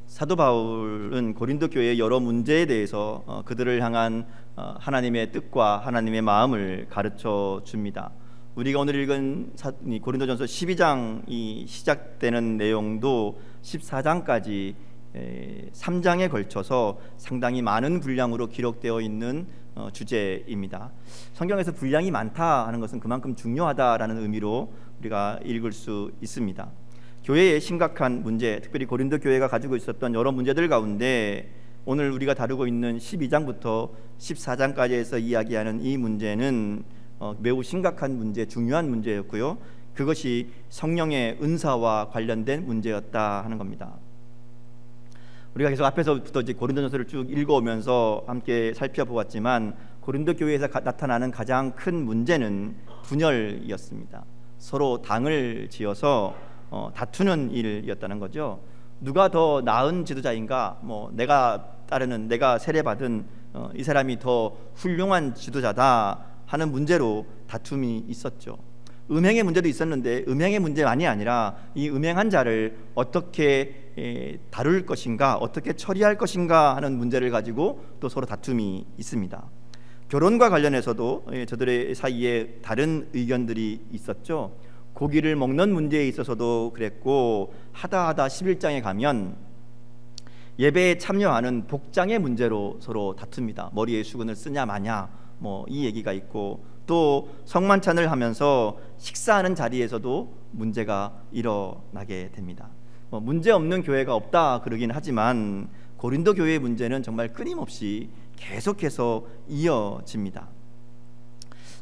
사도 바울은 고린도 교회의 여러 문제에 대해서 그들을 향한 하나님의 뜻과 하나님의 마음을 가르쳐 줍니다. 우리가 오늘 읽은 고린도전서 12장이 시작되는 내용도 14장까지 3장에 걸쳐서 상당히 많은 분량으로 기록되어 있는 주제입니다. 성경에서 분량이 많다 하는 것은 그만큼 중요하다라는 의미로 우리가 읽을 수 있습니다. 교회의 심각한 문제, 특별히 고린도 교회가 가지고 있었던 여러 문제들 가운데 오늘 우리가 다루고 있는 12장부터 14장까지에서 이야기하는 이 문제는 매우 심각한 문제, 중요한 문제였고요. 그것이 성령의 은사와 관련된 문제였다 하는 겁니다. 우리가 계속 앞에서부터 이제 고린도전서를 쭉 읽어오면서 함께 살펴보았지만 고린도 교회에서 나타나는 가장 큰 문제는 분열이었습니다. 서로 당을 지어서 다투는 일이었다는 거죠. 누가 더 나은 지도자인가? 내가 따르는, 내가 세례받은 이 사람이 더 훌륭한 지도자다 하는 문제로 다툼이 있었죠. 음행의 문제도 있었는데 음행의 문제만이 아니라 이 음행한 자를 어떻게 다룰 것인가, 어떻게 처리할 것인가 하는 문제를 가지고 또 서로 다툼이 있습니다. 결혼과 관련해서도 저들의 사이에 다른 의견들이 있었죠. 고기를 먹는 문제에 있어서도 그랬고, 하다 11장에 가면 예배에 참여하는 복장의 문제로 서로 다툽니다. 머리에 수건을 쓰냐 마냐 이 얘기가 있고, 또 성만찬을 하면서 식사하는 자리에서도 문제가 일어나게 됩니다. 문제 없는 교회가 없다 그러긴 하지만 고린도 교회의 문제는 정말 끊임없이 계속해서 이어집니다.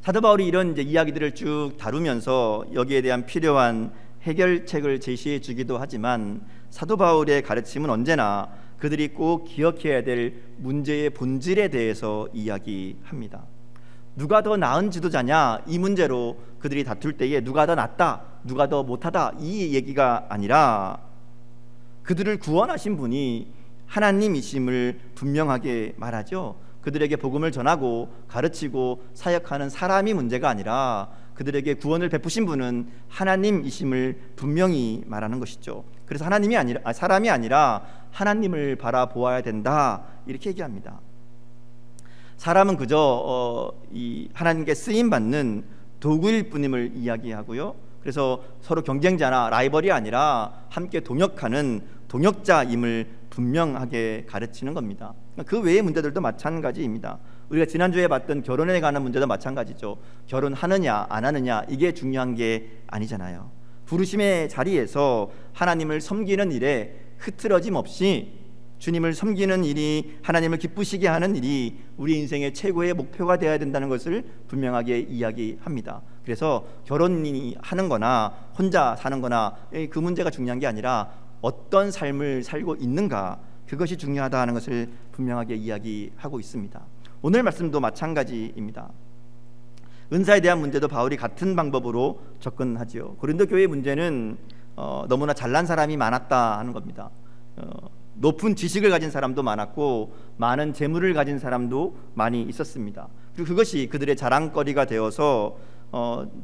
사도 바울이 이런 이야기들을 쭉 다루면서 여기에 대한 필요한 해결책을 제시해 주기도 하지만 사도 바울의 가르침은 언제나 그들이 꼭 기억해야 될 문제의 본질에 대해서 이야기합니다. 누가 더 나은 지도자냐, 이 문제로 그들이 다툴 때에 누가 더 낫다, 누가 더 못하다, 이 얘기가 아니라 그들을 구원하신 분이 하나님이심을 분명하게 말하죠. 그들에게 복음을 전하고 가르치고 사역하는 사람이 문제가 아니라 그들에게 구원을 베푸신 분은 하나님이심을 분명히 말하는 것이죠. 그래서 사람이 아니라 하나님을 바라보아야 된다, 이렇게 얘기합니다. 사람은 그저 이 하나님께 쓰임 받는 도구일 뿐임을 이야기하고요. 그래서 서로 경쟁자나 라이벌이 아니라 함께 동역하는 동역자임을 분명하게 가르치는 겁니다. 그 외의 문제들도 마찬가지입니다. 우리가 지난주에 봤던 결혼에 관한 문제도 마찬가지죠. 결혼하느냐 안 하느냐, 이게 중요한 게 아니잖아요. 부르심의 자리에서 하나님을 섬기는 일에 흐트러짐 없이 주님을 섬기는 일이, 하나님을 기쁘시게 하는 일이 우리 인생의 최고의 목표가 되어야 된다는 것을 분명하게 이야기합니다. 그래서 결혼이 하는 거나 혼자 사는 거나 그 문제가 중요한 게 아니라 어떤 삶을 살고 있는가, 그것이 중요하다는 것을 분명하게 이야기하고 있습니다. 오늘 말씀도 마찬가지입니다. 은사에 대한 문제도 바울이 같은 방법으로 접근하지요. 고린도 교회의 문제는 너무나 잘난 사람이 많았다 하는 겁니다. 높은 지식을 가진 사람도 많았고 많은 재물을 가진 사람도 많이 있었습니다. 그리고 그것이 그들의 자랑거리가 되어서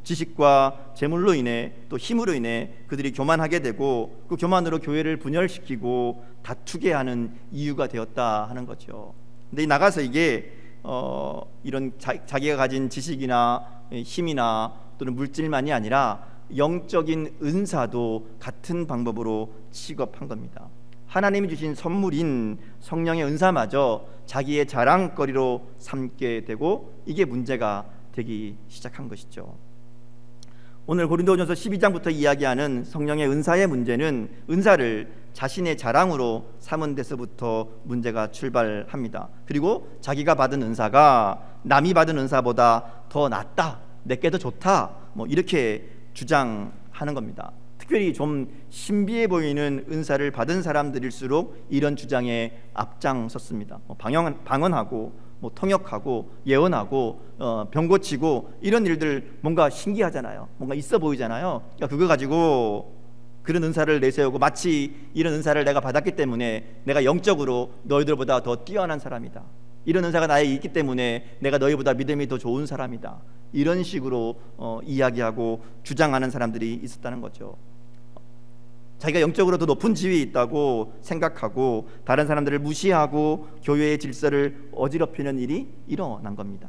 지식과 재물로 인해 또 힘으로 인해 그들이 교만하게 되고 그 교만으로 교회를 분열시키고 다투게 하는 이유가 되었다 하는 거죠. 근데 나가서 이게 이런 자기가 가진 지식이나 힘이나 또는 물질만이 아니라 영적인 은사도 같은 방법으로 취급한 겁니다. 하나님이 주신 선물인 성령의 은사마저 자기의 자랑거리로 삼게 되고 이게 문제가 되기 시작한 것이죠. 오늘 고린도전서 12장부터 이야기하는 성령의 은사의 문제는 은사를 자신의 자랑으로 삼은 데서부터 문제가 출발합니다. 그리고 자기가 받은 은사가 남이 받은 은사보다 더 낫다, 내게 더 좋다, 이렇게 주장하는 겁니다. 특별히 좀 신비해 보이는 은사를 받은 사람들일수록 이런 주장에 앞장섰습니다. 방언하고 통역하고 예언하고 병 고치고 이런 일들 뭔가 신기하잖아요. 뭔가 있어 보이잖아요. 그러니까 그거 가지고 그런 은사를 내세우고 마치 이런 은사를 내가 받았기 때문에 내가 영적으로 너희들보다 더 뛰어난 사람이다, 이런 은사가 나에 있기 때문에 내가 너희보다 믿음이 더 좋은 사람이다, 이런 식으로 이야기하고 주장하는 사람들이 있었다는 거죠. 자기가 영적으로 더 높은 지위에 있다고 생각하고 다른 사람들을 무시하고 교회의 질서를 어지럽히는 일이 일어난 겁니다.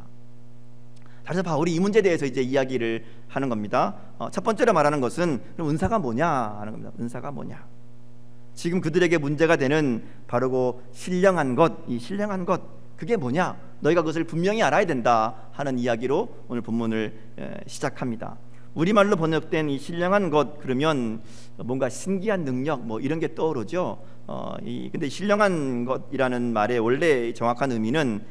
그래서 바울이 이 문제에 대해서 이제 이야기를 하는 겁니다. 첫 번째로 말하는 것은 은사가 뭐냐 하는 겁니다. 은사가 뭐냐? 지금 그들에게 문제가 되는 바르고 신령한 것, 이 신령한 것 그게 뭐냐? 너희가 그것을 분명히 알아야 된다 하는 이야기로 오늘 본문을 시작합니다. 우리말로 번역된 이 신령한 것 그러면 뭔가 신기한 능력 뭐 이런 게 떠오르죠. 근데 신령한 것이라는 말의 원래 정확한 의미는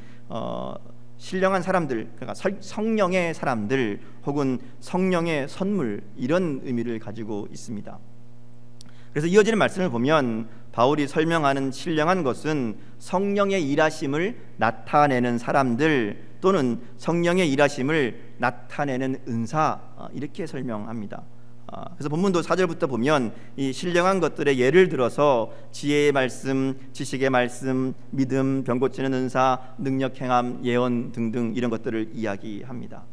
신령한 사람들, 그러니까 성령의 사람들 혹은 성령의 선물 이런 의미를 가지고 있습니다. 그래서 이어지는 말씀을 보면 바울이 설명하는 신령한 것은 성령의 일하심을 나타내는 사람들 또는 성령의 일하심을 나타내는 은사 이렇게 설명합니다. 그래서 본문도 4절부터 보면 이 신령한 것들의 예를 들어서 지혜의 말씀, 지식의 말씀, 믿음, 병 고치는 은사, 능력 행함, 예언 등등 이런 것들을 이야기합니다.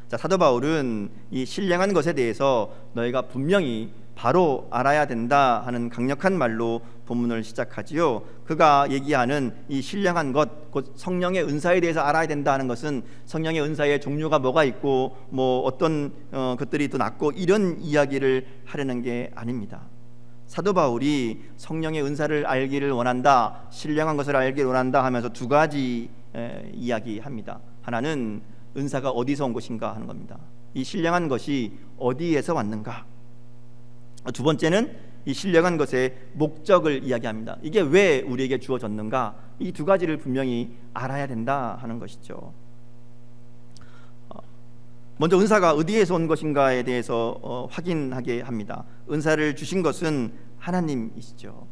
자, 사도 바울은 이 신령한 것에 대해서 너희가 분명히 바로 알아야 된다 하는 강력한 말로 본문을 시작하지요. 그가 얘기하는 이 신령한 것, 곧 성령의 은사에 대해서 알아야 된다 하는 것은 성령의 은사의 종류가 뭐가 있고 뭐 어떤 것들이 또 낫고 이런 이야기를 하려는 게 아닙니다. 사도 바울이 성령의 은사를 알기를 원한다, 신령한 것을 알기를 원한다 하면서 두 가지 이야기합니다. 하나는 은사가 어디서 온 것인가 하는 겁니다. 이 신령한 것이 어디에서 왔는가. 두 번째는 이 신령한 것의 목적을 이야기합니다. 이게 왜 우리에게 주어졌는가? 이 두 가지를 분명히 알아야 된다 하는 것이죠. 먼저 은사가 어디에서 온 것인가에 대해서 확인하게 합니다. 은사를 주신 것은 하나님이시죠.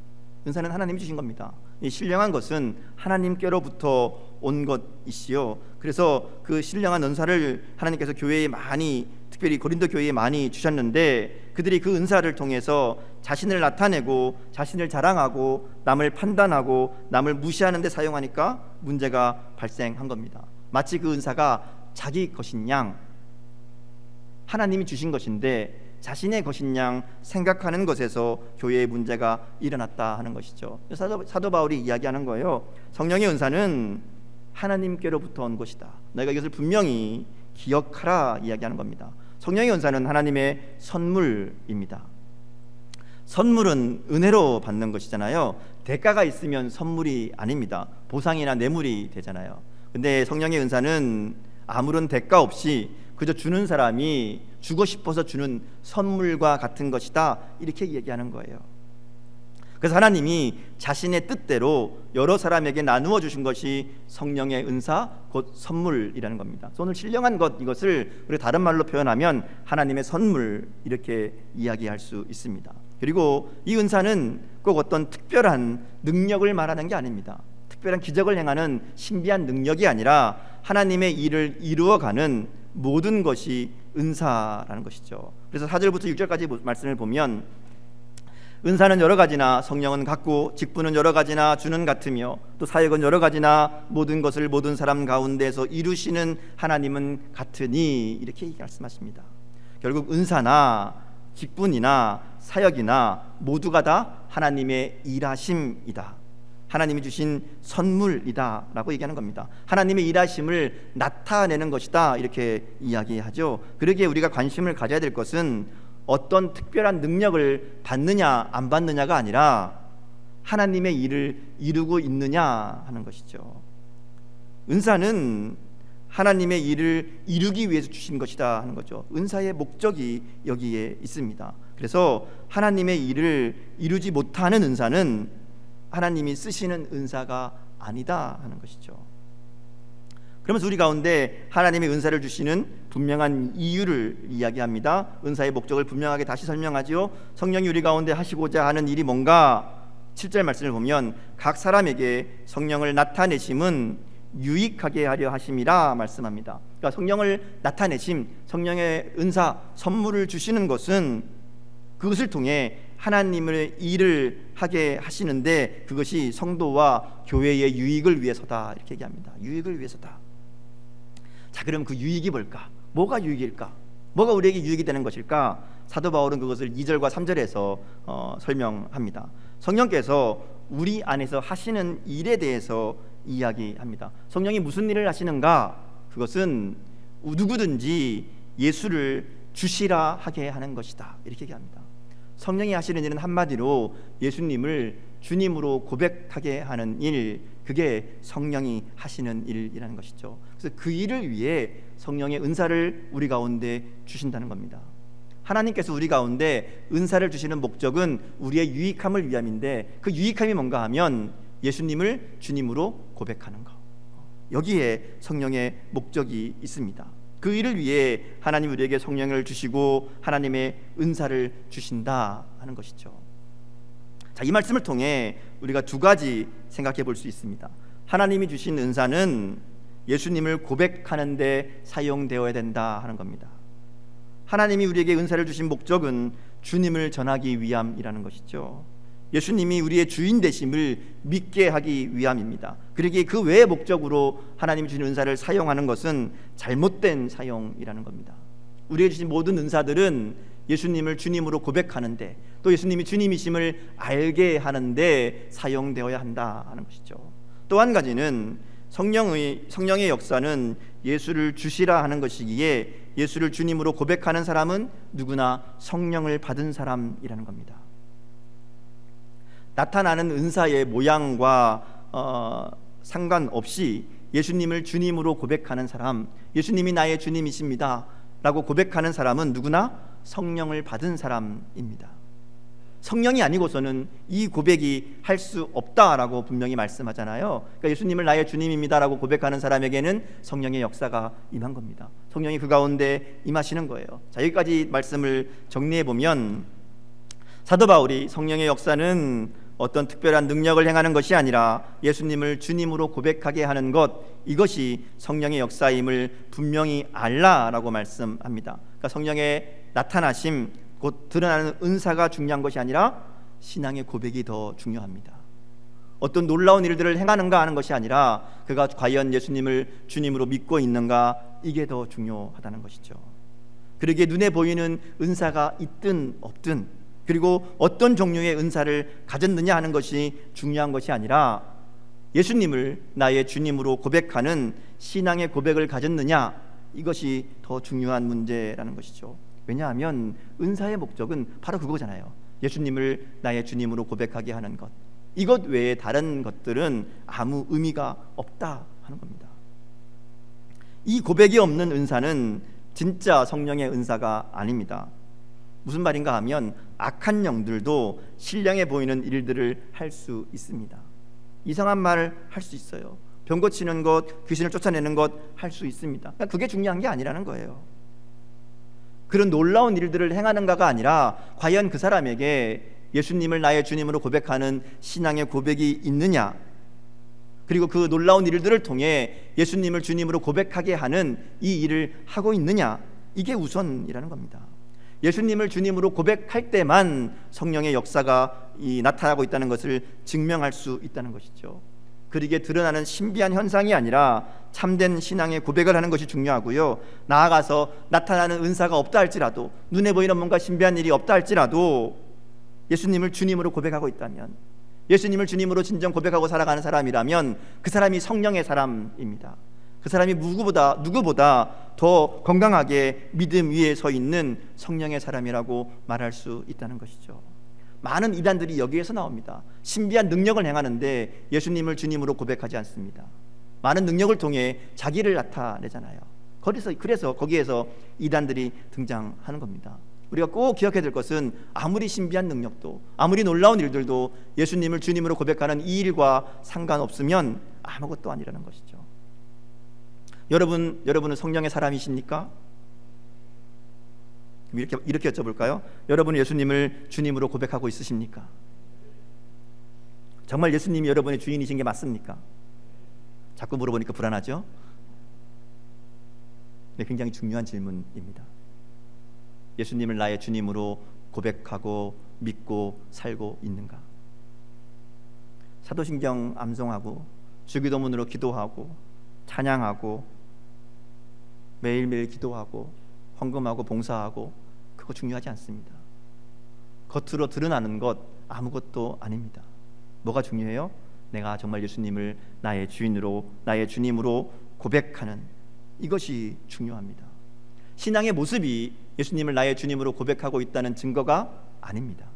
은사는 하나님이 주신 겁니다. 이 신령한 것은 하나님께로부터 온 것이시요. 그래서 그 신령한 은사를 하나님께서 교회에 많이, 특별히 고린도 교회에 많이 주셨는데 그들이 그 은사를 통해서 자신을 나타내고 자신을 자랑하고 남을 판단하고 남을 무시하는 데 사용하니까 문제가 발생한 겁니다. 마치 그 은사가 자기 것인 양, 하나님이 주신 것인데 자신의 것인 양 생각하는 것에서 교회의 문제가 일어났다 하는 것이죠. 사도 바울이 이야기하는 거예요. 성령의 은사는 하나님께로부터 온 것이다. 너희가 이것을 분명히 기억하라 이야기하는 겁니다. 성령의 은사는 하나님의 선물입니다. 선물은 은혜로 받는 것이잖아요. 대가가 있으면 선물이 아닙니다. 보상이나 뇌물이 되잖아요. 근데 성령의 은사는 아무런 대가 없이 그저 주는 사람이 주고 싶어서 주는 선물과 같은 것이다 이렇게 얘기하는 거예요. 그래서 하나님이 자신의 뜻대로 여러 사람에게 나누어 주신 것이 성령의 은사 곧 선물이라는 겁니다. 오늘 신령한 것 이것을 우리 다른 말로 표현하면 하나님의 선물 이렇게 이야기할 수 있습니다. 그리고 이 은사는 꼭 어떤 특별한 능력을 말하는 게 아닙니다. 특별한 기적을 행하는 신비한 능력이 아니라 하나님의 일을 이루어가는 모든 것이 은사라는 것이죠. 그래서 4절부터 6절까지 말씀을 보면 은사는 여러 가지나 성령은 같고 직분은 여러 가지나 주는 같으며 또 사역은 여러 가지나 모든 것을 모든 사람 가운데서 이루시는 하나님은 같으니 이렇게 말씀하십니다. 결국 은사나 직분이나 사역이나 모두가 다 하나님의 일하심이다. 하나님이 주신 선물이다 라고 얘기하는 겁니다. 하나님의 일하심을 나타내는 것이다 이렇게 이야기하죠. 그러기에 우리가 관심을 가져야 될 것은 어떤 특별한 능력을 받느냐 안 받느냐가 아니라 하나님의 일을 이루고 있느냐 하는 것이죠. 은사는 하나님의 일을 이루기 위해서 주신 것이다 하는 거죠. 은사의 목적이 여기에 있습니다. 그래서 하나님의 일을 이루지 못하는 은사는 하나님이 쓰시는 은사가 아니다 하는 것이죠. 그러면서 우리 가운데 하나님의 은사를 주시는 분명한 이유를 이야기합니다. 은사의 목적을 분명하게 다시 설명하지요. 성령이 우리 가운데 하시고자 하는 일이 뭔가 7절 말씀을 보면 각 사람에게 성령을 나타내심은 유익하게 하려 하심이라 말씀합니다. 그러니까 성령을 나타내심, 성령의 은사, 선물을 주시는 것은 그것을 통해 하나님의 일을 하게 하시는데 그것이 성도와 교회의 유익을 위해서다 이렇게 얘기합니다. 유익을 위해서다. 자, 그럼 그 유익이 뭘까? 뭐가 유익일까? 뭐가 우리에게 유익이 되는 것일까? 사도 바울은 그것을 2절과 3절에서 설명합니다. 성령께서 우리 안에서 하시는 일에 대해서 이야기합니다. 성령이 무슨 일을 하시는가? 그것은 누구든지 예수를 주시라 하게 하는 것이다, 이렇게 얘기합니다. 성령이 하시는 일은 한마디로 예수님을 주님으로 고백하게 하는 일, 그게 성령이 하시는 일이라는 것이죠. 그래서 그 일을 위해 성령의 은사를 우리 가운데 주신다는 겁니다. 하나님께서 우리 가운데 은사를 주시는 목적은 우리의 유익함을 위함인데, 그 유익함이 뭔가 하면 예수님을 주님으로 고백하는 것, 여기에 성령의 목적이 있습니다. 그 일을 위해 하나님 우리에게 성령을 주시고 하나님의 은사를 주신다 하는 것이죠. 자, 이 말씀을 통해 우리가 두 가지 생각해 볼 수 있습니다. 하나님이 주신 은사는 예수님을 고백하는 데 사용되어야 된다 하는 겁니다. 하나님이 우리에게 은사를 주신 목적은 주님을 전하기 위함이라는 것이죠. 예수님이 우리의 주인 되심을 믿게 하기 위함입니다. 그러기에 그 외의 목적으로 하나님이 주신 은사를 사용하는 것은 잘못된 사용이라는 겁니다. 우리에게 주신 모든 은사들은 예수님을 주님으로 고백하는데, 또 예수님이 주님이심을 알게 하는데 사용되어야 한다 하는 것이죠. 또 한 가지는 성령의 역사는 예수를 주시라 하는 것이기에 예수를 주님으로 고백하는 사람은 누구나 성령을 받은 사람이라는 겁니다. 나타나는 은사의 모양과 상관없이 예수님을 주님으로 고백하는 사람, 예수님이 나의 주님이십니다 라고 고백하는 사람은 누구나 성령을 받은 사람입니다. 성령이 아니고서는 이 고백이 할 수 없다라고 분명히 말씀하잖아요. 그러니까 예수님을 나의 주님입니다라고 고백하는 사람에게는 성령의 역사가 임한 겁니다. 성령이 그 가운데 임하시는 거예요. 자, 여기까지 말씀을 정리해 보면, 사도 바울이 성령의 역사는 어떤 특별한 능력을 행하는 것이 아니라 예수님을 주님으로 고백하게 하는 것, 이것이 성령의 역사임을 분명히 알라라고 말씀합니다. 그러니까 성령의 나타나심, 곧 드러나는 은사가 중요한 것이 아니라 신앙의 고백이 더 중요합니다. 어떤 놀라운 일들을 행하는가 하는 것이 아니라 그가 과연 예수님을 주님으로 믿고 있는가, 이게 더 중요하다는 것이죠. 그러기에 눈에 보이는 은사가 있든 없든, 그리고 어떤 종류의 은사를 가졌느냐 하는 것이 중요한 것이 아니라 예수님을 나의 주님으로 고백하는 신앙의 고백을 가졌느냐, 이것이 더 중요한 문제라는 것이죠. 왜냐하면 은사의 목적은 바로 그거잖아요. 예수님을 나의 주님으로 고백하게 하는 것, 이것 외에 다른 것들은 아무 의미가 없다 하는 겁니다. 이 고백이 없는 은사는 진짜 성령의 은사가 아닙니다. 무슨 말인가 하면 악한 영들도 신령해 보이는 일들을 할 수 있습니다. 이상한 말을 할 수 있어요. 병 고치는 것, 귀신을 쫓아내는 것 할 수 있습니다. 그러니까 그게 중요한 게 아니라는 거예요. 그런 놀라운 일들을 행하는가가 아니라 과연 그 사람에게 예수님을 나의 주님으로 고백하는 신앙의 고백이 있느냐, 그리고 그 놀라운 일들을 통해 예수님을 주님으로 고백하게 하는 이 일을 하고 있느냐, 이게 우선이라는 겁니다. 예수님을 주님으로 고백할 때만 성령의 역사가 나타나고 있다는 것을 증명할 수 있다는 것이죠. 그러기에 드러나는 신비한 현상이 아니라 참된 신앙의 고백을 하는 것이 중요하고요, 나아가서 나타나는 은사가 없다 할지라도, 눈에 보이는 뭔가 신비한 일이 없다 할지라도 예수님을 주님으로 고백하고 있다면, 예수님을 주님으로 진정 고백하고 살아가는 사람이라면 그 사람이 성령의 사람입니다. 그 사람이 누구보다 더 건강하게 믿음 위에 서 있는 성령의 사람이라고 말할 수 있다는 것이죠. 많은 이단들이 여기에서 나옵니다. 신비한 능력을 행하는데 예수님을 주님으로 고백하지 않습니다. 많은 능력을 통해 자기를 나타내잖아요. 그래서 거기에서 이단들이 등장하는 겁니다. 우리가 꼭 기억해야 될 것은 아무리 신비한 능력도, 아무리 놀라운 일들도 예수님을 주님으로 고백하는 이 일과 상관없으면 아무것도 아니라는 것이죠. 여러분은 성령의 사람이십니까? 이렇게 여쭤볼까요? 여러분은 예수님을 주님으로 고백하고 있으십니까? 정말 예수님이 여러분의 주인이신 게 맞습니까? 자꾸 물어보니까 불안하죠? 네, 굉장히 중요한 질문입니다. 예수님을 나의 주님으로 고백하고 믿고 살고 있는가? 사도신경 암송하고 주기도문으로 기도하고 찬양하고 매일매일 기도하고 헌금하고 봉사하고, 그거 중요하지 않습니다. 겉으로 드러나는 것 아무것도 아닙니다. 뭐가 중요해요? 내가 정말 예수님을 나의 주인으로, 나의 주님으로 고백하는 이것이 중요합니다. 신앙의 모습이 예수님을 나의 주님으로 고백하고 있다는 증거가 아닙니다.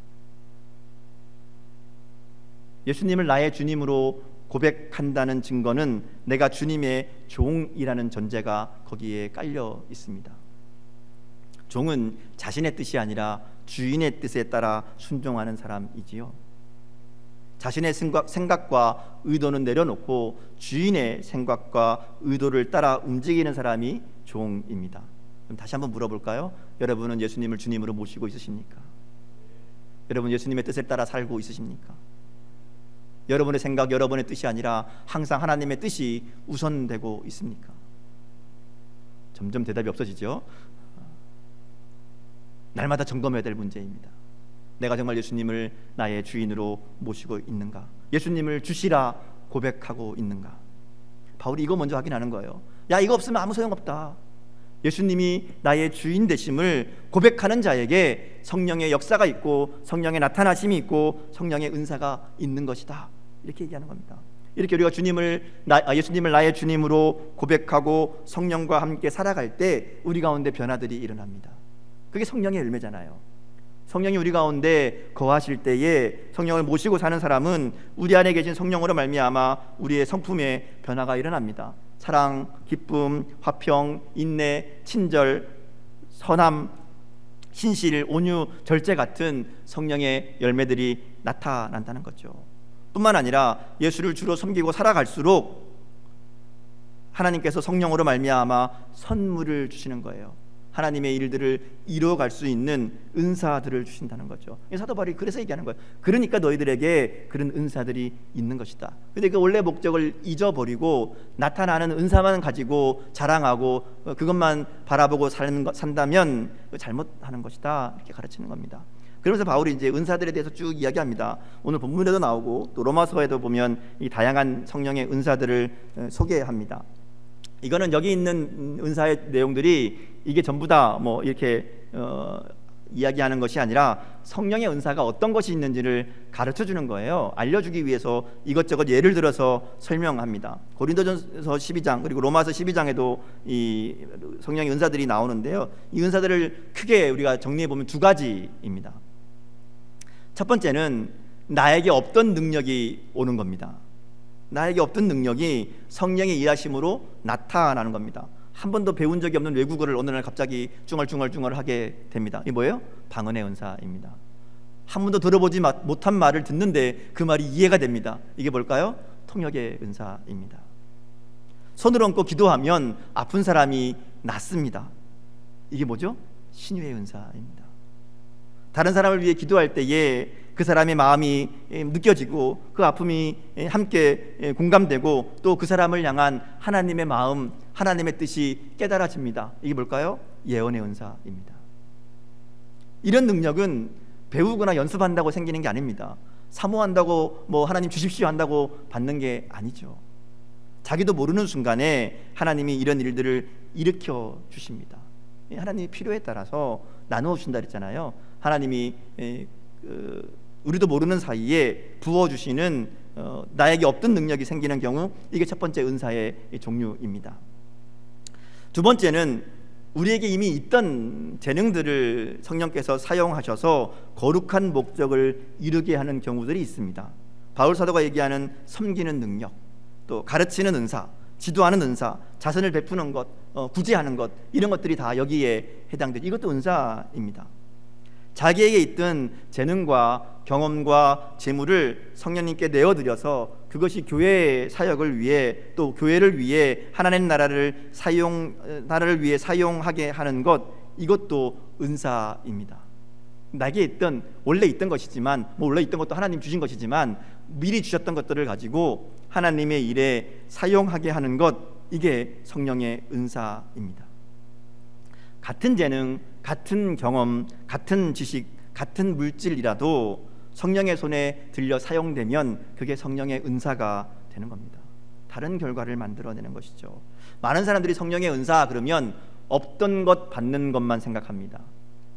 예수님을 나의 주님으로 고백한다는 증거는 내가 주님의 종이라는 전제가 거기에 깔려 있습니다. 종은 자신의 뜻이 아니라 주인의 뜻에 따라 순종하는 사람이지요. 자신의 생각과 의도는 내려놓고 주인의 생각과 의도를 따라 움직이는 사람이 종입니다. 그럼 다시 한번 물어볼까요? 여러분은 예수님을 주님으로 모시고 있으십니까? 여러분 예수님의 뜻에 따라 살고 있으십니까? 여러분의 생각, 여러분의 뜻이 아니라 항상 하나님의 뜻이 우선되고 있습니까? 점점 대답이 없어지죠. 날마다 점검해야 될 문제입니다. 내가 정말 예수님을 나의 주인으로 모시고 있는가? 예수님을 주시라 고백하고 있는가? 바울이 이거 먼저 확인하는 거예요. 야, 이거 없으면 아무 소용없다. 예수님이 나의 주인 되심을 고백하는 자에게 성령의 역사가 있고 성령의 나타나심이 있고 성령의 은사가 있는 것이다. 이렇게 얘기하는 겁니다. 이렇게 우리가 예수님을 나의 주님으로 고백하고 성령과 함께 살아갈 때 우리 가운데 변화들이 일어납니다. 그게 성령의 열매잖아요. 성령이 우리 가운데 거하실 때에 성령을 모시고 사는 사람은 우리 안에 계신 성령으로 말미암아 우리의 성품에 변화가 일어납니다. 사랑, 기쁨, 화평, 인내, 친절, 선함, 신실, 온유, 절제 같은 성령의 열매들이 나타난다는 거죠. 뿐만 아니라 예수를 주로 섬기고 살아갈수록 하나님께서 성령으로 말미암아 선물을 주시는 거예요. 하나님의 일들을 이루어갈 수 있는 은사들을 주신다는 거죠. 사도 바울이 그래서 얘기하는 거예요. 그러니까 너희들에게 그런 은사들이 있는 것이다. 그런데 그 원래 목적을 잊어버리고 나타나는 은사만 가지고 자랑하고 그것만 바라보고 산다면 잘못하는 것이다. 이렇게 가르치는 겁니다. 그러면서 바울이 이제 은사들에 대해서 쭉 이야기합니다. 오늘 본문에도 나오고 또 로마서에도 보면 이 다양한 성령의 은사들을 소개합니다. 이거는 여기 있는 은사의 내용들이 이게 전부 다 뭐 이렇게 이야기하는 것이 아니라 성령의 은사가 어떤 것이 있는지를 가르쳐 주는 거예요. 알려주기 위해서 이것저것 예를 들어서 설명합니다. 고린도전서 12장 그리고 로마서 12장에도 이 성령의 은사들이 나오는데요. 이 은사들을 크게 우리가 정리해 보면 두 가지입니다. 첫 번째는 나에게 없던 능력이 오는 겁니다. 나에게 없던 능력이 성령의 일하심으로 나타나는 겁니다. 한 번도 배운 적이 없는 외국어를 어느 날 갑자기 중얼중얼 하게 됩니다. 이게 뭐예요? 방언의 은사입니다. 한 번도 들어보지 못한 말을 듣는데 그 말이 이해가 됩니다. 이게 뭘까요? 통역의 은사입니다. 손을 얹고 기도하면 아픈 사람이 낫습니다. 이게 뭐죠? 신유의 은사입니다. 다른 사람을 위해 기도할 때에 그 사람의 마음이 느껴지고 그 아픔이 함께 공감되고 또 그 사람을 향한 하나님의 마음, 하나님의 뜻이 깨달아집니다. 이게 뭘까요? 예언의 은사입니다. 이런 능력은 배우거나 연습한다고 생기는 게 아닙니다. 사모한다고 뭐 하나님 주십시오 한다고 받는 게 아니죠. 자기도 모르는 순간에 하나님이 이런 일들을 일으켜 주십니다. 하나님이 필요에 따라서 나누어 주신다 그랬잖아요. 하나님이 우리도 모르는 사이에 부어주시는 나에게 없던 능력이 생기는 경우, 이게 첫 번째 은사의 종류입니다. 두 번째는 우리에게 이미 있던 재능들을 성령께서 사용하셔서 거룩한 목적을 이루게 하는 경우들이 있습니다. 바울 사도가 얘기하는 섬기는 능력, 또 가르치는 은사, 지도하는 은사, 자선을 베푸는 것, 구제하는 것, 이런 것들이 다 여기에 해당되죠. 이것도 은사입니다. 자기에게 있던 재능과 경험과 재물을 성령님께 내어드려서 그것이 교회의 사역을 위해 또 교회를 위해 하나님 나라를 위해 사용하게 하는 것, 이것도 은사입니다. 나에게 원래 있던 것이지만, 원래 있던 것도 하나님 주신 것이지만 미리 주셨던 것들을 가지고 하나님의 일에 사용하게 하는 것, 이게 성령의 은사입니다. 같은 재능, 같은 경험, 같은 지식, 같은 물질이라도 성령의 손에 들려 사용되면 그게 성령의 은사가 되는 겁니다. 다른 결과를 만들어내는 것이죠. 많은 사람들이 성령의 은사 그러면 없던 것 받는 것만 생각합니다.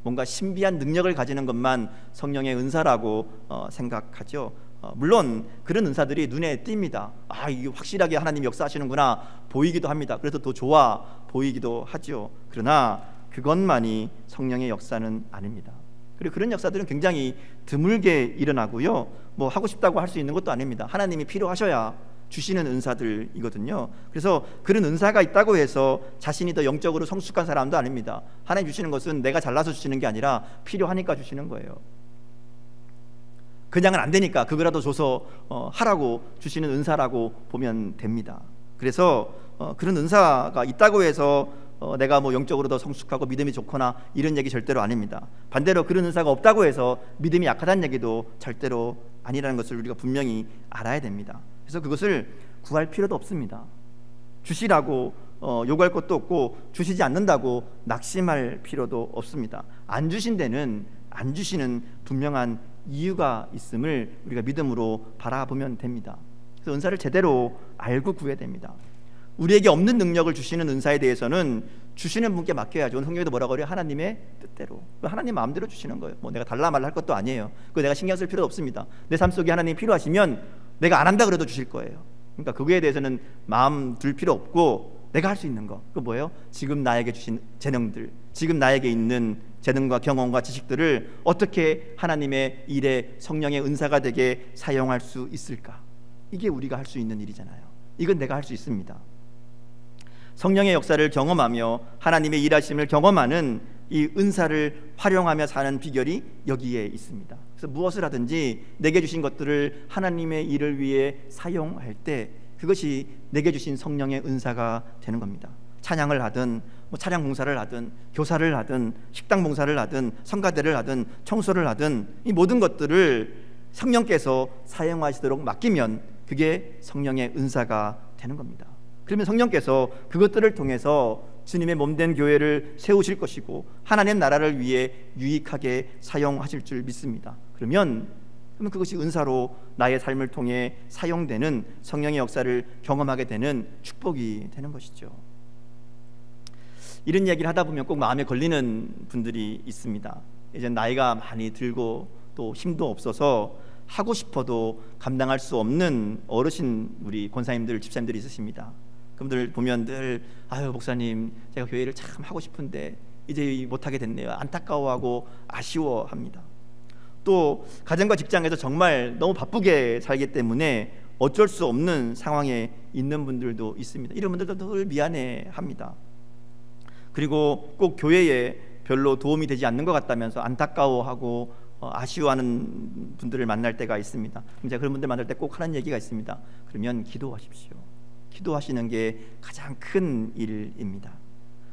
뭔가 신비한 능력을 가지는 것만 성령의 은사라고 생각하죠. 물론 그런 은사들이 눈에 띕니다. 이게 확실하게 하나님이 역사하시는구나 보이기도 합니다. 그래서 더 좋아 보이기도 하죠. 그러나 그것만이 성령의 역사는 아닙니다. 그리고 그런 역사들은 굉장히 드물게 일어나고요, 뭐 하고 싶다고 할 수 있는 것도 아닙니다. 하나님이 필요하셔야 주시는 은사들이거든요. 그래서 그런 은사가 있다고 해서 자신이 더 영적으로 성숙한 사람도 아닙니다. 하나님 주시는 것은 내가 잘나서 주시는 게 아니라 필요하니까 주시는 거예요. 그냥은 안 되니까 그거라도 줘서 하라고 주시는 은사라고 보면 됩니다. 그래서 그런 은사가 있다고 해서 내가 뭐 영적으로 더 성숙하고 믿음이 좋거나 이런 얘기 절대로 아닙니다. 반대로 그런 은사가 없다고 해서 믿음이 약하다는 얘기도 절대로 아니라는 것을 우리가 분명히 알아야 됩니다. 그래서 그것을 구할 필요도 없습니다. 주시라고 요구할 것도 없고 주시지 않는다고 낙심할 필요도 없습니다. 안 주신 데는 안 주시는 분명한 이유가 있음을 우리가 믿음으로 바라보면 됩니다. 그래서 은사를 제대로 알고 구해야 됩니다. 우리에게 없는 능력을 주시는 은사에 대해서는 주시는 분께 맡겨야죠. 성경에도 뭐라고 그래요? 하나님의 뜻대로, 하나님 마음대로 주시는 거예요. 뭐 내가 달라 말라 할 것도 아니에요. 그거 내가 신경 쓸 필요도 없습니다. 내 삶 속에 하나님이 필요하시면 내가 안 한다 그래도 주실 거예요. 그러니까 그거에 대해서는 마음 둘 필요 없고 내가 할 수 있는 거, 그거 뭐예요? 지금 나에게 주신 재능들, 지금 나에게 있는 재능과 경험과 지식들을 어떻게 하나님의 일에 성령의 은사가 되게 사용할 수 있을까? 이게 우리가 할 수 있는 일이잖아요. 이건 내가 할 수 있습니다. 성령의 역사를 경험하며 하나님의 일하심을 경험하는 이 은사를 활용하며 사는 비결이 여기에 있습니다. 그래서 무엇을 하든지 내게 주신 것들을 하나님의 일을 위해 사용할 때 그것이 내게 주신 성령의 은사가 되는 겁니다. 찬양을 하든 뭐 차량 봉사를 하든 교사를 하든 식당 봉사를 하든 성가대를 하든 청소를 하든 이 모든 것들을 성령께서 사용하시도록 맡기면 그게 성령의 은사가 되는 겁니다. 그러면 성령께서 그것들을 통해서 주님의 몸된 교회를 세우실 것이고 하나님의 나라를 위해 유익하게 사용하실 줄 믿습니다. 그러면 그것이 은사로 나의 삶을 통해 사용되는 성령의 역사를 경험하게 되는 축복이 되는 것이죠. 이런 이야기를 하다 보면 꼭 마음에 걸리는 분들이 있습니다. 이제 나이가 많이 들고 또 힘도 없어서 하고 싶어도 감당할 수 없는 어르신 우리 권사님들, 집사님들이 있으십니다. 그분들 보면 늘 목사님 제가 교회를 참 하고 싶은데 이제 못하게 됐네요. 안타까워하고 아쉬워합니다. 또 가정과 직장에서 정말 너무 바쁘게 살기 때문에 어쩔 수 없는 상황에 있는 분들도 있습니다. 이런 분들도 늘 미안해합니다. 그리고 꼭 교회에 별로 도움이 되지 않는 것 같다면서 안타까워하고 아쉬워하는 분들을 만날 때가 있습니다. 제가 그런 분들 만날 때 꼭 하는 얘기가 있습니다. 그러면 기도하십시오. 기도하시는 게 가장 큰 일입니다.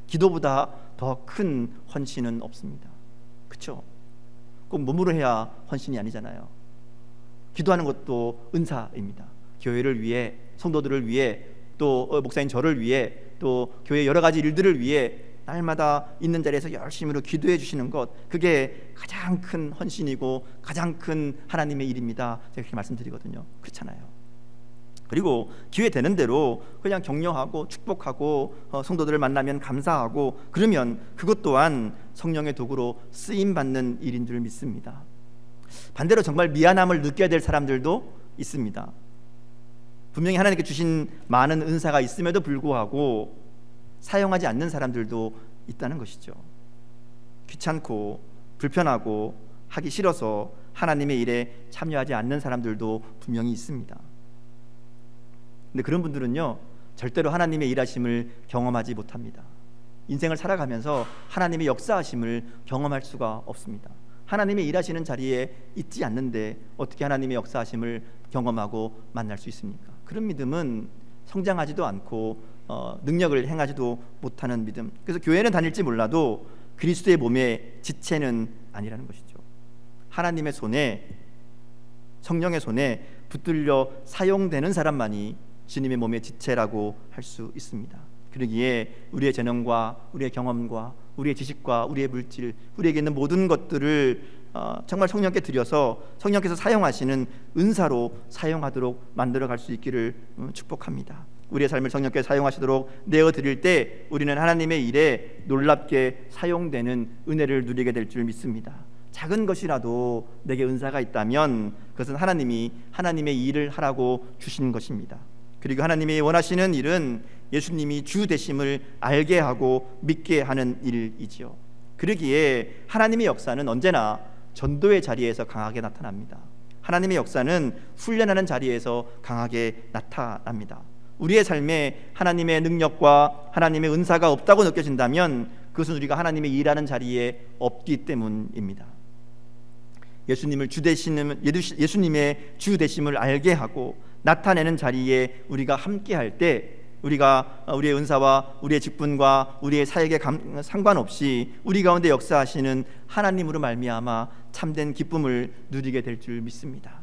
기도보다 더 큰 헌신은 없습니다. 그렇죠? 꼭 몸으로 해야 헌신이 아니잖아요. 기도하는 것도 은사입니다. 교회를 위해, 성도들을 위해, 또 목사님 저를 위해, 또 교회 여러 가지 일들을 위해 날마다 있는 자리에서 열심으로 기도해 주시는 것, 그게 가장 큰 헌신이고 가장 큰 하나님의 일입니다. 제가 그렇게 말씀드리거든요. 그렇잖아요. 그리고 기회 되는 대로 그냥 격려하고 축복하고 성도들을 만나면 감사하고 그러면 그것 또한 성령의 도구로 쓰임받는 일인 줄 믿습니다. 반대로 정말 미안함을 느껴야 될 사람들도 있습니다. 분명히 하나님께 주신 많은 은사가 있음에도 불구하고 사용하지 않는 사람들도 있다는 것이죠. 귀찮고 불편하고 하기 싫어서 하나님의 일에 참여하지 않는 사람들도 분명히 있습니다. 근데 그런 분들은요 절대로 하나님의 일하심을 경험하지 못합니다. 인생을 살아가면서 하나님의 역사하심을 경험할 수가 없습니다. 하나님의 일하시는 자리에 있지 않는데 어떻게 하나님의 역사하심을 경험하고 만날 수 있습니까? 그런 믿음은 성장하지도 않고 능력을 행하지도 못하는 믿음. 그래서 교회는 다닐지 몰라도 그리스도의 몸의 지체는 아니라는 것이죠. 하나님의 손에, 성령의 손에 붙들려 사용되는 사람만이 주님의 몸의 지체라고 할 수 있습니다. 그러기에 우리의 재능과 우리의 경험과 우리의 지식과 우리의 물질, 우리에게 있는 모든 것들을 정말 성령께 드려서 성령께서 사용하시는 은사로 사용하도록 만들어갈 수 있기를 축복합니다. 우리의 삶을 성령께 사용하시도록 내어드릴 때 우리는 하나님의 일에 놀랍게 사용되는 은혜를 누리게 될 줄 믿습니다. 작은 것이라도 내게 은사가 있다면 그것은 하나님이 하나님의 일을 하라고 주신 것입니다. 그리고 하나님이 원하시는 일은 예수님이 주 되심을 알게 하고 믿게 하는 일이지요. 그러기에 하나님의 역사는 언제나 전도의 자리에서 강하게 나타납니다. 하나님의 역사는 훈련하는 자리에서 강하게 나타납니다. 우리의 삶에 하나님의 능력과 하나님의 은사가 없다고 느껴진다면 그것은 우리가 하나님의 일하는 자리에 없기 때문입니다. 예수님의 주 되심을 알게 하고 나타내는 자리에 우리가 함께할 때 우리가 우리의 은사와 우리의 직분과 우리의 사역에 상관없이 우리 가운데 역사하시는 하나님으로 말미암아 참된 기쁨을 누리게 될 줄 믿습니다.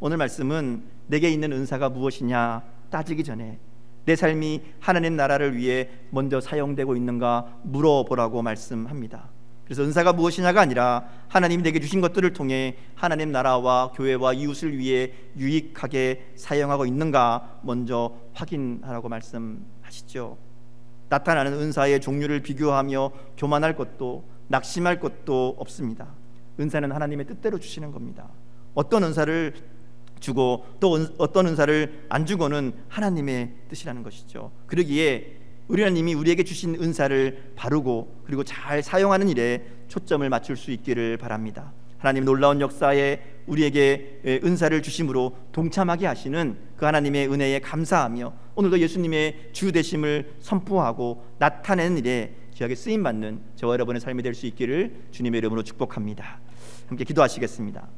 오늘 말씀은 내게 있는 은사가 무엇이냐 따지기 전에 내 삶이 하나님 나라를 위해 먼저 사용되고 있는가 물어보라고 말씀합니다. 그래서 은사가 무엇이냐가 아니라 하나님이 내게 주신 것들을 통해 하나님 나라와 교회와 이웃을 위해 유익하게 사용하고 있는가 먼저 확인하라고 말씀하시죠. 나타나는 은사의 종류를 비교하며 교만할 것도 낙심할 것도 없습니다. 은사는 하나님의 뜻대로 주시는 겁니다. 어떤 은사를 주고 또 어떤 은사를 안 주고는 하나님의 뜻이라는 것이죠. 그러기에 우리는 이미 우리에게 주신 은사를 바르고 그리고 잘 사용하는 일에 초점을 맞출 수 있기를 바랍니다. 하나님 놀라운 역사에 우리에게 은사를 주심으로 동참하게 하시는 그 하나님의 은혜에 감사하며 오늘도 예수님의 주 되심을 선포하고 나타내는 일에 귀하게 쓰임받는 저와 여러분의 삶이 될 수 있기를 주님의 이름으로 축복합니다. 함께 기도하시겠습니다.